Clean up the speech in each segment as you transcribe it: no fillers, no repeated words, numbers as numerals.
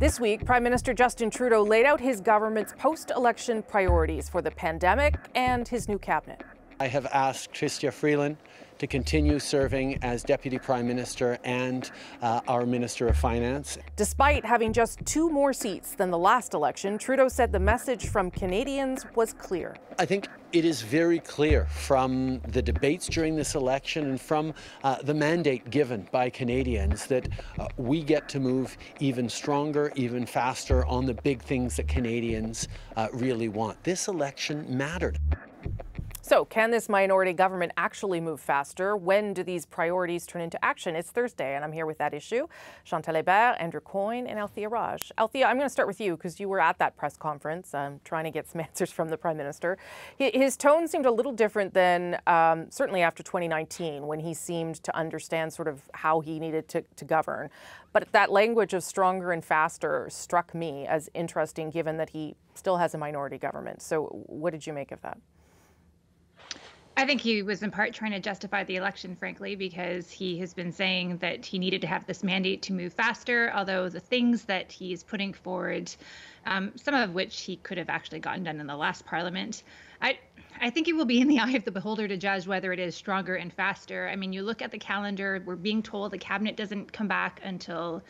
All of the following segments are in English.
This week, Prime Minister Justin Trudeau laid out his government's post-election priorities for the pandemic and his new cabinet. I have asked Chrystia Freeland to continue serving as Deputy Prime Minister and our Minister of Finance. Despite having just 2 more seats than the last election, Trudeau said the message from Canadians was clear. I think it is very clear from the debates during this election and from the mandate given by Canadians that we get to move even stronger, even faster on the big things that Canadians really want. This election mattered. So can this minority government actually move faster? When do these priorities turn into action? It's Thursday, and I'm here with that issue. Chantal Hébert, Andrew Coyne, and Althea Raj. Althea, I'm going to start with you because you were at that press conference trying to get some answers from the Prime Minister. His tone seemed a little different than certainly after 2019 when he seemed to understand sort of how he needed to govern. But that language of stronger and faster struck me as interesting given that he still has a minority government. So what did you make of that? I think he was in part trying to justify the election, frankly, because he has been saying that he needed to have this mandate to move faster, although the things that he's putting forward, some of which he could have actually gotten done in the last parliament, I think it will be in the eye of the beholder to judge whether it is stronger and faster. I mean, you look at the calendar, we're being told the cabinet doesn't come back until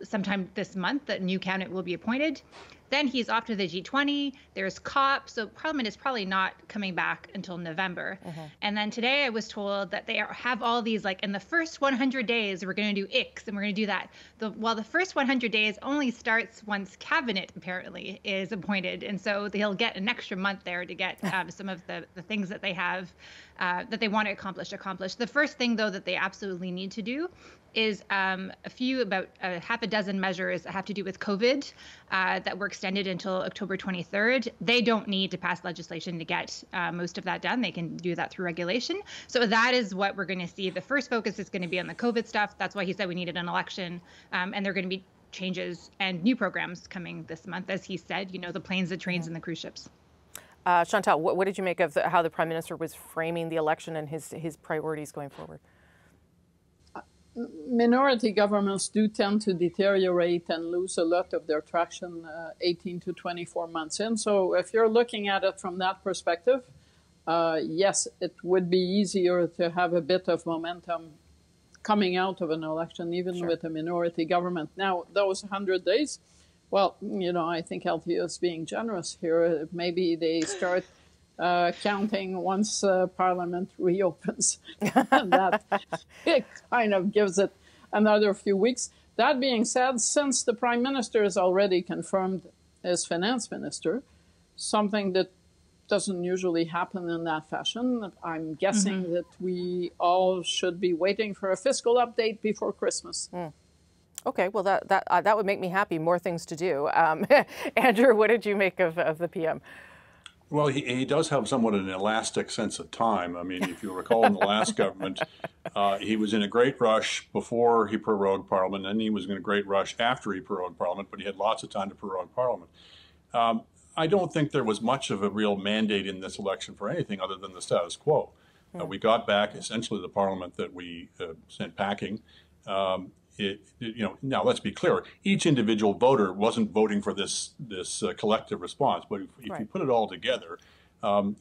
sometime this month, that new cabinet will be appointed. Then he's off to the G20, there's COP, so Parliament is probably not coming back until November. And then today I was told that they have all these, like, in the first 100 days, we're going to do X and we're going to do that. Well, the first 100 days only starts once cabinet, apparently, is appointed. And so they'll get an extra month there to get some of the things that they have, that they want to accomplish. The first thing, though, that they absolutely need to do is about half a dozen measures that have to do with COVID that were extended until October 23rd. They don't need to pass legislation to get most of that done. They can do that through regulation. So that is what we're going to see. The first focus is going to be on the COVID stuff. That's why he said we needed an election. And there are going to be changes and new programs coming this month, as he said, you know, the planes, the trains, and the cruise ships. Chantal, what did you make of how the Prime Minister was framing the election and his priorities going forward? Minority governments do tend to deteriorate and lose a lot of their traction 18 to 24 months in. So if you're looking at it from that perspective, yes, it would be easier to have a bit of momentum coming out of an election, even with a minority government. Now, those 100 days, well, you know, I think Althea is being generous here. Maybe they start counting once Parliament reopens. And that it kind of gives it another few weeks. That being said, since the Prime Minister is already confirmed as Finance Minister, something that doesn't usually happen in that fashion, I'm guessing that we all should be waiting for a fiscal update before Christmas. Okay, well, that would make me happy. More things to do. Andrew, what did you make of the PM? Well, he does have somewhat an elastic sense of time. I mean, if you recall in the last government, he was in a great rush before he prorogued Parliament, and he was in a great rush after he prorogued Parliament, but he had lots of time to prorogue Parliament. I don't think there was much of a real mandate in this election for anything other than the status quo. We got back essentially the Parliament that we sent packing. Now let's be clear. Each individual voter wasn't voting for this collective response, but if you put it all together,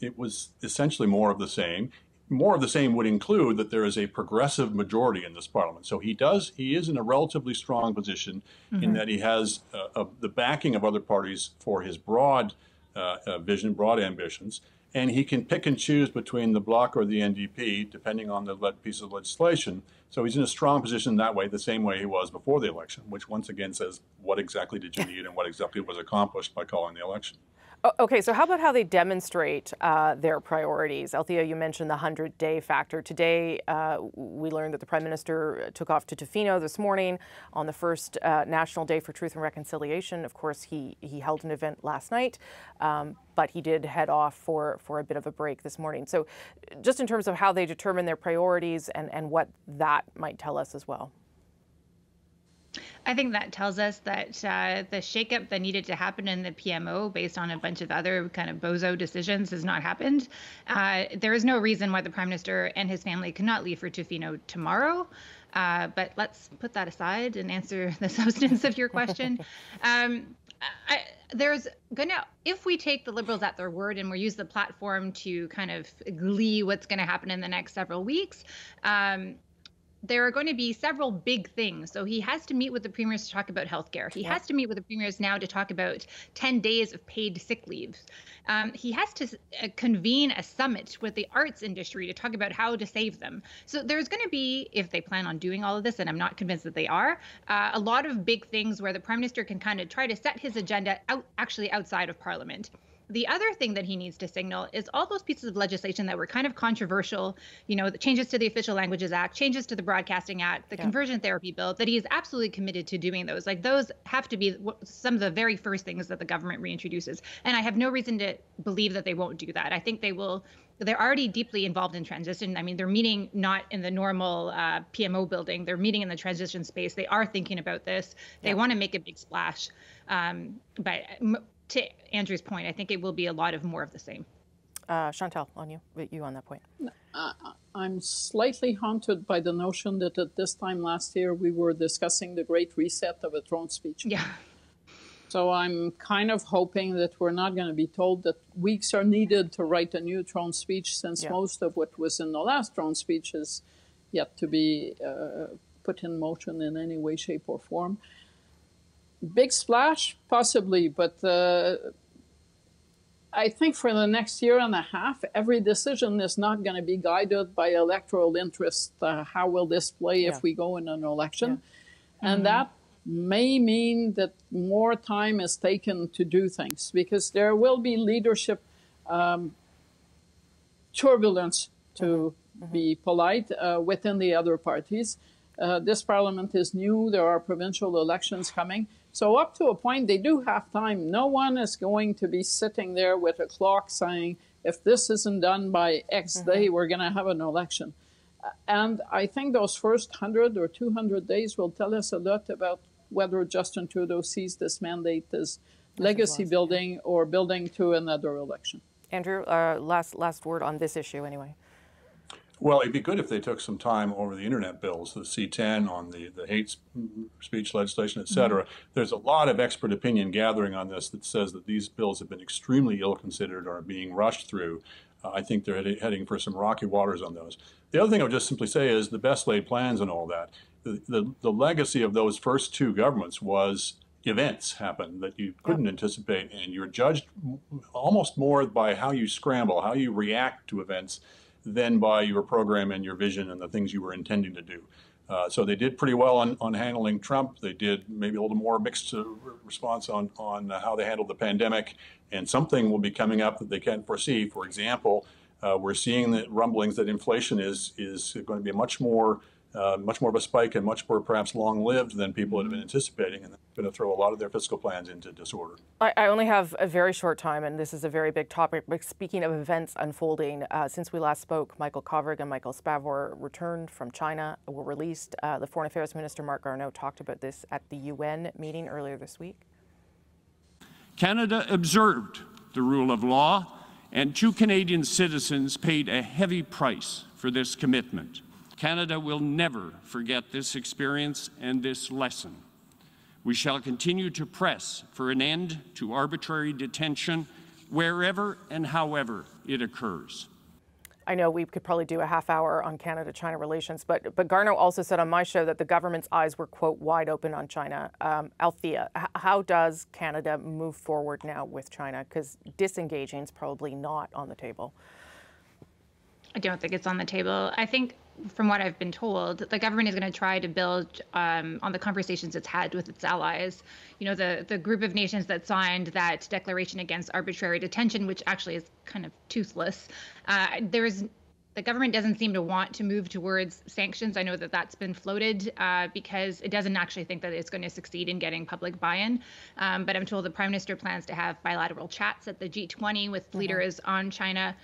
it was essentially more of the same. More of the same would include that there is a progressive majority in this Parliament. So he is in a relatively strong position in that he has the backing of other parties for his broad vision, broad ambitions. And he can pick and choose between the Bloc or the NDP, depending on the piece of legislation. So he's in a strong position that way, the same way he was before the election, which once again says, what exactly did you need and what exactly was accomplished by calling the election? Okay, so how about how they demonstrate their priorities? Althea, you mentioned the 100-day factor. Today, we learned that the Prime Minister took off to Tofino this morning on the first National Day for Truth and Reconciliation. Of course, he held an event last night, but he did head off for a bit of a break this morning. So just in terms of how they determine their priorities and what that might tell us as well. I think that tells us that the shakeup that needed to happen in the PMO based on a bunch of other kind of bozo decisions has not happened. There is no reason why the Prime Minister and his family cannot leave for Tofino tomorrow. But let's put that aside and answer the substance of your question. If we take the Liberals at their word and we use the platform to kind of glee what's going to happen in the next several weeks, there are going to be several big things. So he has to meet with the premiers to talk about healthcare. He has to meet with the premiers now to talk about 10 days of paid sick leave. He has to convene a summit with the arts industry to talk about how to save them. So there's going to be, if they plan on doing all of this, and I'm not convinced that they are, a lot of big things where the Prime Minister can kind of try to set his agenda actually outside of Parliament. The other thing that he needs to signal is all those pieces of legislation that were kind of controversial, the changes to the Official Languages Act, changes to the Broadcasting Act, the conversion therapy bill, that he is absolutely committed to doing those. Like, those have to be some of the very first things that the government reintroduces. And I have no reason to believe that they won't do that. I think they will. They're already deeply involved in transition. I mean, they're meeting not in the normal PMO building. They're meeting in the transition space. They are thinking about this. They want to make a big splash. But to Andrew's point, I think it will be a lot of more of the same. Chantal, on you on that point. I'm slightly haunted by the notion that at this time last year we were discussing the Great Reset of a throne speech. Yeah. So I'm kind of hoping that we're not going to be told that weeks are needed to write a new throne speech, since most of what was in the last throne speech is yet to be put in motion in any way, shape, or form. Big splash, possibly, but I think for the next year and a half, every decision is not going to be guided by electoral interest. How will this play if we go in an election? And that may mean that more time is taken to do things, because there will be leadership turbulence, to be polite, within the other parties. This parliament is new. There are provincial elections coming. So up to a point, they do have time. No one is going to be sitting there with a clock saying, if this isn't done by X day, we're going to have an election. And I think those first 100 or 200 days will tell us a lot about whether Justin Trudeau sees this mandate as legacy building or building to another election. Andrew, last word on this issue anyway. Well, it'd be good if they took some time over the internet bills, the C-10 on the hate speech legislation, et cetera. There's a lot of expert opinion gathering on this that says that these bills have been extremely ill-considered or are being rushed through. I think they're heading for some rocky waters on those. The other thing I would just simply say is the best laid plans and all that. The legacy of those first two governments was events happen that you couldn't anticipate, and you're judged almost more by how you scramble, how you react to events, than by your program and your vision and the things you were intending to do. So they did pretty well on handling Trump. They did maybe a little more mixed response on how they handled the pandemic, and something will be coming up that they can't foresee. For example, we're seeing the rumblings that inflation is going to be much more of a spike and much more perhaps long-lived than people had been anticipating, and they're going to throw a lot of their fiscal plans into disorder. I only have a very short time, and this is a very big topic, but speaking of events unfolding, since we last spoke, Michael Kovrig and Michael Spavor returned from China, were released. The Foreign Affairs Minister, Mark Arsenault, talked about this at the UN meeting earlier this week. Canada observed the rule of law, and 2 Canadian citizens paid a heavy price for this commitment. Canada will never forget this experience and this lesson. We shall continue to press for an end to arbitrary detention wherever and however it occurs. I know we could probably do a half hour on Canada-China relations, but Garneau also said on my show that the government's eyes were, quote, wide open on China. Althea, how does Canada move forward now with China? Because disengaging is probably not on the table. I don't think it's on the table. I think, from what I've been told, the government is going to try to build on the conversations it's had with its allies. You know, the group of nations that signed that declaration against arbitrary detention, which actually is kind of toothless. The government doesn't seem to want to move towards sanctions. I know that that's been floated because it doesn't actually think that it's going to succeed in getting public buy-in. But I'm told the Prime Minister plans to have bilateral chats at the G20 with leaders on China.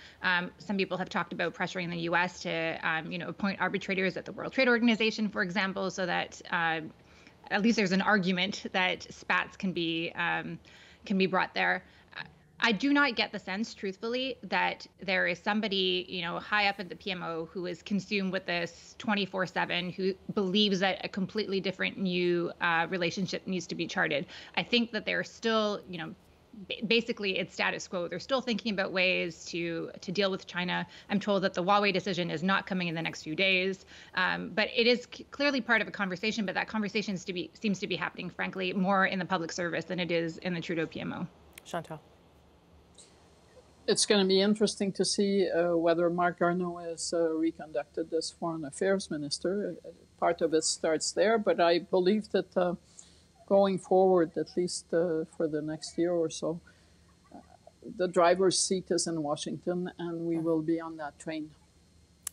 Some people have talked about pressuring the U.S. to, appoint arbitrators at the World Trade Organization, for example, so that at least there's an argument that spats can be brought there. I do not get the sense, truthfully, that there is somebody, high up at the PMO who is consumed with this 24/7, who believes that a completely different new relationship needs to be charted. I think that they're still, basically it's status quo. They're still thinking about ways to deal with China. I'm told that the Huawei decision is not coming in the next few days, but it is clearly part of a conversation. But that conversation seems to be happening, frankly, more in the public service than it is in the Trudeau PMO. Chantal. It's going to be interesting to see whether Marc Garneau is reconducted as Foreign Affairs Minister. Part of it starts there, but I believe that going forward, at least for the next year or so, the driver's seat is in Washington, and we will be on that train.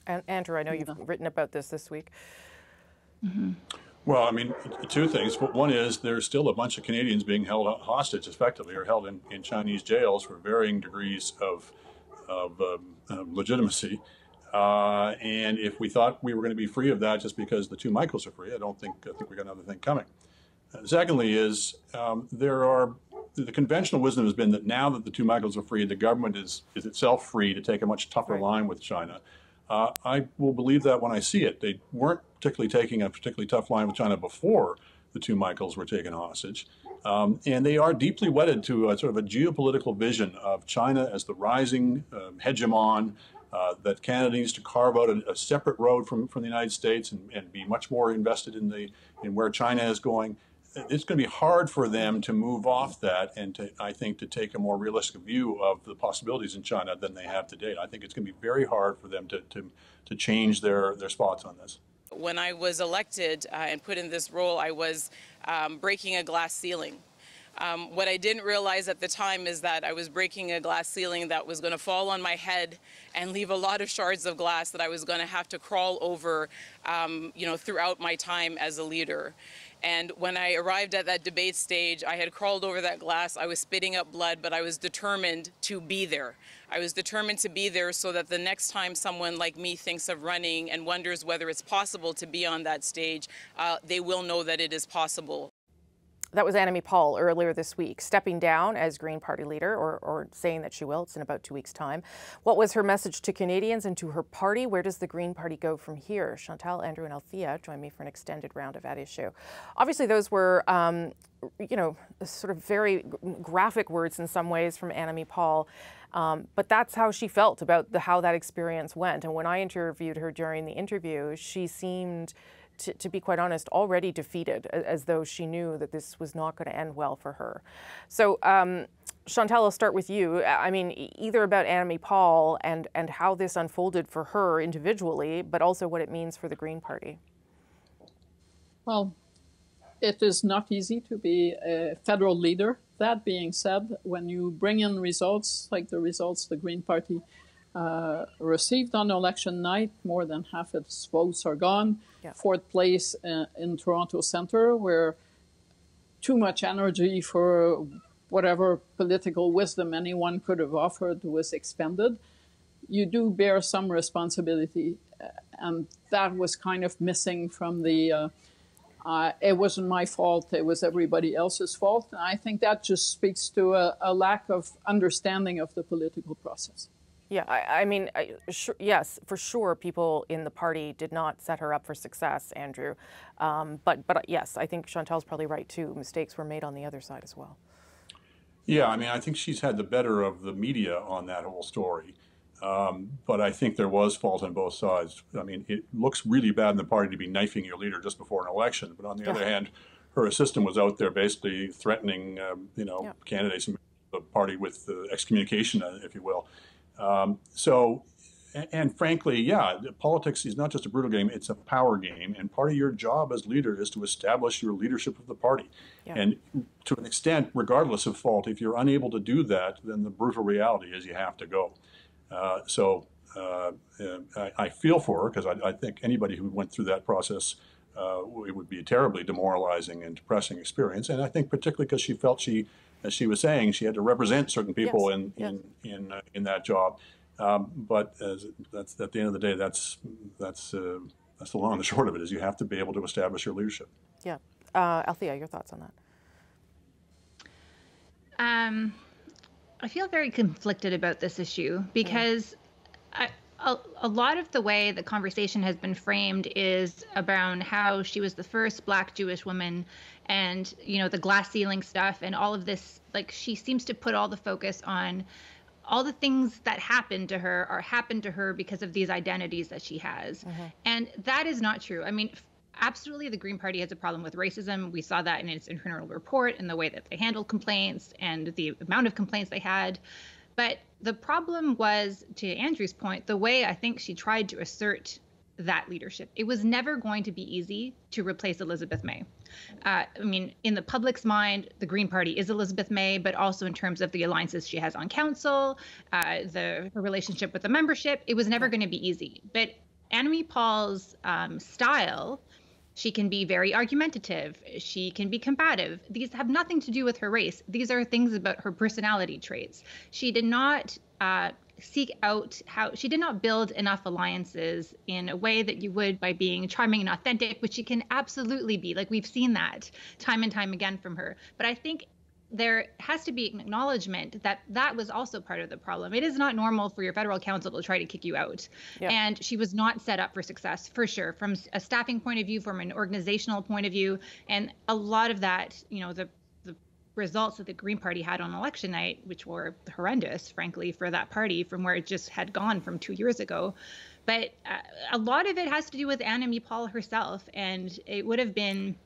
And Andrew, I know you've written about this week. Mm-hmm. Well, I mean, two things. One is there's still a bunch of Canadians being held hostage, effectively, or held in Chinese jails for varying degrees of legitimacy. And if we thought we were going to be free of that just because the two Michaels are free, I think we got another thing coming. Secondly, is the conventional wisdom has been that now that the two Michaels are free, the government is itself free to take a much tougher line with China. I will believe that when I see it. They weren't particularly taking a particularly tough line with China before the two Michaels were taken hostage. And they are deeply wedded to sort of a geopolitical vision of China as the rising hegemon, that Canada needs to carve out a separate road from the United States and be much more invested in where China is going. It's going to be hard for them to move off that and I think to take a more realistic view of the possibilities in China than they have to date. I think it's going to be very hard for them to change their spots on this. When I was elected and put in this role, I was breaking a glass ceiling. What I didn't realize at the time is that I was breaking a glass ceiling that was going to fall on my head and leave a lot of shards of glass that I was going to have to crawl over, throughout my time as a leader. And when I arrived at that debate stage, I had crawled over that glass. I was spitting up blood, but I was determined to be there. I was determined to be there so that the next time someone like me thinks of running and wonders whether it's possible to be on that stage, they will know that it is possible. That was Annamie Paul earlier this week, stepping down as Green Party leader, or saying that she will. It's in about 2 weeks' time. What was her message to Canadians and to her party? Where does the Green Party go from here? Chantal, Andrew, and Althea join me for an extended round of At Issue. Obviously, those were, sort of very graphic words in some ways from Annamie Paul. But that's how she felt about how that experience went. And when I interviewed her during the interview, she seemed, to be quite honest, already defeated, as though she knew that this was not going to end well for her. So, Chantal, I'll start with you. I mean, either about Annamie Paul and how this unfolded for her individually, but also what it means for the Green Party. Well, it is not easy to be a federal leader. That being said, when you bring in results like the results the Green Party received on election night, more than half its votes are gone. Yeah. Fourth place in Toronto Centre, where too much energy for whatever political wisdom anyone could have offered was expended. You do bear some responsibility, and that was kind of missing from the it wasn't my fault, it was everybody else's fault. And I think that just speaks to a lack of understanding of the political process. Yeah, I mean, yes, for sure, people in the party did not set her up for success, Andrew. But yes, I think Chantal's probably right, too. Mistakes were made on the other side as well. Yeah, I mean, I think she's had the better of the media on that whole story. But I think there was fault on both sides. I mean, it looks really bad in the party to be knifing your leader just before an election. But on the other hand, her assistant was out there basically threatening, candidates in the party with excommunication, if you will. And frankly, politics is not just a brutal game, it's a power game. And part of your job as leader is to establish your leadership of the party. Yeah. And to an extent, regardless of fault, if you're unable to do that, then the brutal reality is you have to go. I feel for her because I think anybody who went through that process, it would be a terribly demoralizing and depressing experience. And I think particularly because she felt as she was saying, she had to represent certain people in that job. But that's at the end of the day, that's the long and the short of it, is you have to be able to establish your leadership. Yeah. Althea, your thoughts on that? I feel very conflicted about this issue because a lot of the way the conversation has been framed is around how she was the first Black Jewish woman, and the glass ceiling stuff and all of this. Like, she seems to put all the focus on all the things that happened to her because of these identities that she has. And that is not true. I mean, absolutely, the Green Party has a problem with racism. We saw that in its internal report, in the way that they handled complaints and the amount of complaints they had. But the problem was, to Andrew's point, the way I think she tried to assert that leadership. It was never going to be easy to replace Elizabeth May. I mean, in the public's mind, the Green Party is Elizabeth May, but also in terms of the alliances she has on council, her relationship with the membership, it was never going to be easy. But Annamie Paul's style, she can be very argumentative. She can be combative. These have nothing to do with her race. These are things about her personality traits. She did not she did not build enough alliances in a way that you would by being charming and authentic, which she can absolutely be. Like, we've seen that time and time again from her. But I think there has to be an acknowledgement that that was also part of the problem. It is not normal for your federal council to try to kick you out. Yeah. And she was not set up for success, for sure, from a staffing point of view, from an organizational point of view. And a lot of that, the results that the Green Party had on election night, which were horrendous, frankly, for that party, from where it just had gone from 2 years ago. But a lot of it has to do with Annamie Paul herself. And it would have been,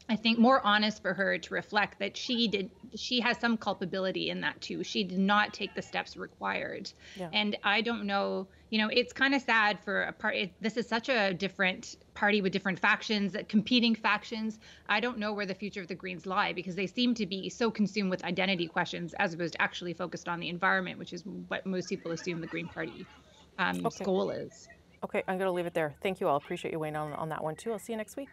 I think, more honest for her to reflect that she has some culpability in that too. She did not take the steps required. Yeah. And I don't know, it's kind of sad for a party. This is such a different party with different factions, competing factions. I don't know where the future of the Greens lie, because they seem to be so consumed with identity questions as opposed to actually focused on the environment, which is what most people assume the Green Party goal is. Okay, I'm going to leave it there. Thank you all. Appreciate you weighing on that one too. I'll see you next week.